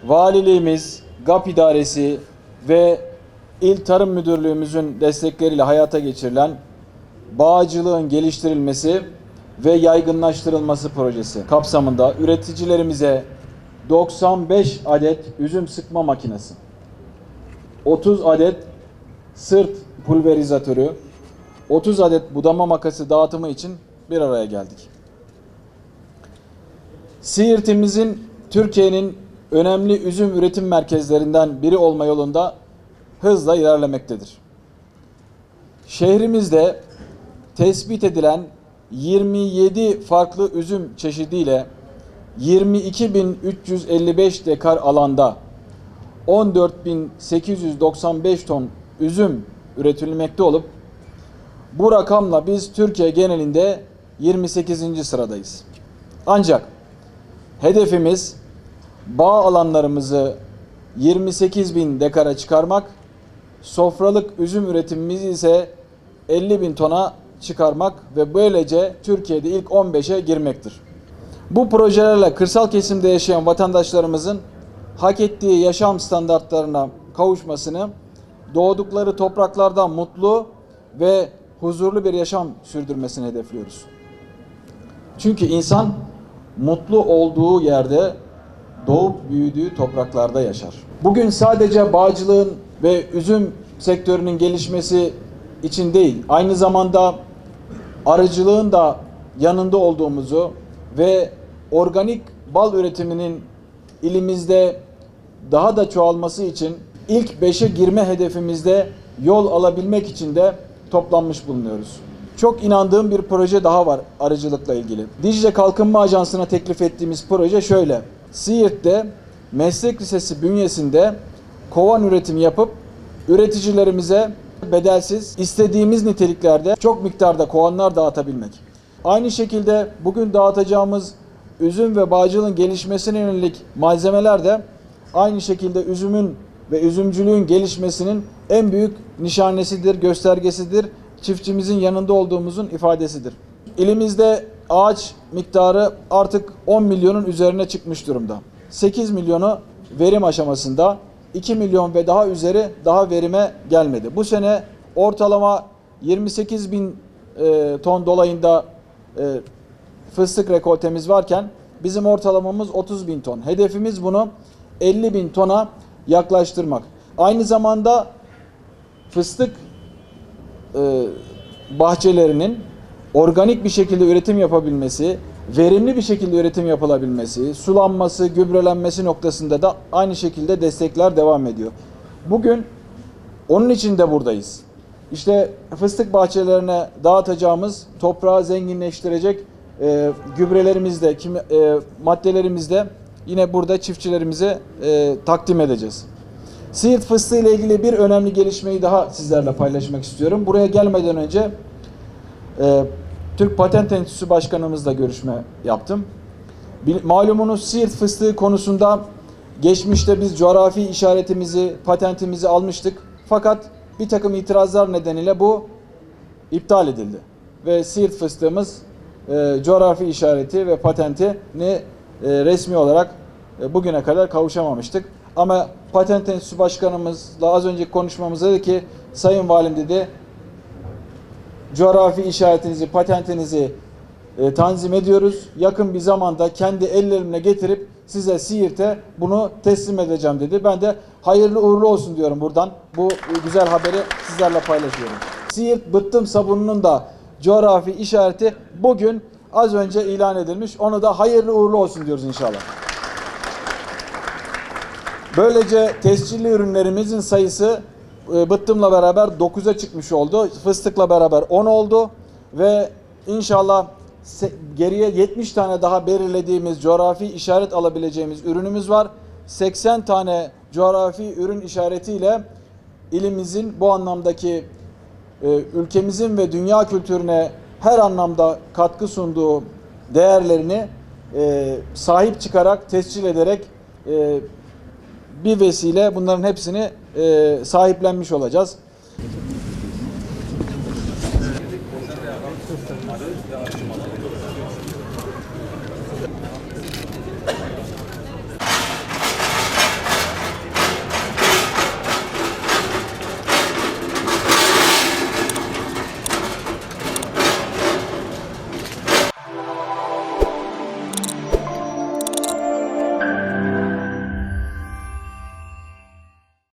Valiliğimiz, GAP İdaresi ve İl Tarım Müdürlüğümüzün destekleriyle hayata geçirilen bağcılığın geliştirilmesi ve yaygınlaştırılması projesi kapsamında üreticilerimize 95 adet üzüm sıkma makinesi, 30 adet sırt pulverizatörü, 30 adet budama makası dağıtımı için bir araya geldik. Siirt'imizin Türkiye'nin önemli üzüm üretim merkezlerinden biri olma yolunda hızla ilerlemektedir. Şehrimizde tespit edilen 27 farklı üzüm çeşidiyle 22.355 dekar alanda 14.895 ton üzüm üretilmekte olup bu rakamla biz Türkiye genelinde 28. sıradayız. Ancak hedefimiz bağ alanlarımızı 28.000 dekara çıkarmak, sofralık üzüm üretimimizi ise 50.000 tona çıkarmak ve böylece Türkiye'de ilk 15'e girmektir. Bu projelerle kırsal kesimde yaşayan vatandaşlarımızın hak ettiği yaşam standartlarına kavuşmasını, doğdukları topraklarda mutlu ve huzurlu bir yaşam sürdürmesini hedefliyoruz. Çünkü insan mutlu olduğu yerde doğup büyüdüğü topraklarda yaşar. Bugün sadece bağcılığın ve üzüm sektörünün gelişmesi için değil, aynı zamanda arıcılığın da yanında olduğumuzu ve organik bal üretiminin ilimizde daha da çoğalması için ilk 5'e girme hedefimizde yol alabilmek için de toplanmış bulunuyoruz. Çok inandığım bir proje daha var arıcılıkla ilgili. Dicle Kalkınma Ajansı'na teklif ettiğimiz proje şöyle. Siirt'te meslek lisesi bünyesinde kovan üretimi yapıp üreticilerimize bedelsiz istediğimiz niteliklerde çok miktarda kovanlar dağıtabilmek. Aynı şekilde bugün dağıtacağımız üzüm ve bağcılığın gelişmesine yönelik malzemeler de aynı şekilde üzümün ve üzümcülüğün gelişmesinin en büyük nişanesidir, göstergesidir. Çiftçimizin yanında olduğumuzun ifadesidir. İlimizde ağaç miktarı artık 10 milyonun üzerine çıkmış durumda. 8 milyonu verim aşamasında, 2 milyon ve daha üzeri daha verime gelmedi. Bu sene ortalama 28 bin ton dolayında fıstık rekoltemiz varken bizim ortalamamız 30 bin ton. Hedefimiz bunu 50 bin tona yaklaştırmak. Aynı zamanda fıstık bahçelerinin organik bir şekilde üretim yapabilmesi, verimli bir şekilde üretim yapılabilmesi, sulanması, gübrelenmesi noktasında da aynı şekilde destekler devam ediyor. Bugün onun için de buradayız. İşte fıstık bahçelerine dağıtacağımız, toprağı zenginleştirecek gübrelerimizde, maddelerimizde yine burada çiftçilerimize takdim edeceğiz. Siirt fıstığı ile ilgili bir önemli gelişmeyi daha sizlerle paylaşmak istiyorum. Buraya gelmeden önce Türk Patent Enstitüsü Başkanımızla görüşme yaptım. Malumunuz Siirt fıstığı konusunda geçmişte biz coğrafi işaretimizi, patentimizi almıştık. Fakat bir takım itirazlar nedeniyle bu iptal edildi. Ve Siirt fıstığımız coğrafi işareti ve patentini resmi olarak bugüne kadar kavuşamamıştık. Ama Patent Enstitüsü Başkanımızla az önceki konuşmamızda dedi ki, Sayın Valim dedi, coğrafi işaretinizi, patentinizi tanzim ediyoruz. Yakın bir zamanda kendi ellerimle getirip size Siirt'e bunu teslim edeceğim dedi. Ben de hayırlı uğurlu olsun diyorum buradan. Bu güzel haberi sizlerle paylaşıyorum. Siirt Bıttım sabununun da coğrafi işareti bugün az önce ilan edilmiş. Onu da hayırlı uğurlu olsun diyoruz inşallah. Böylece tescilli ürünlerimizin sayısı Bıttım'la beraber 9'a çıkmış oldu. Fıstıkla beraber 10 oldu ve inşallah Geriye 70 tane daha belirlediğimiz coğrafi işaret alabileceğimiz ürünümüz var. 80 tane coğrafi ürün işaretiyle ilimizin bu anlamdaki ülkemizin ve dünya kültürüne her anlamda katkı sunduğu değerlerini sahip çıkarak, tescil ederek bir vesile bunların hepsini sahiplenmiş olacağız.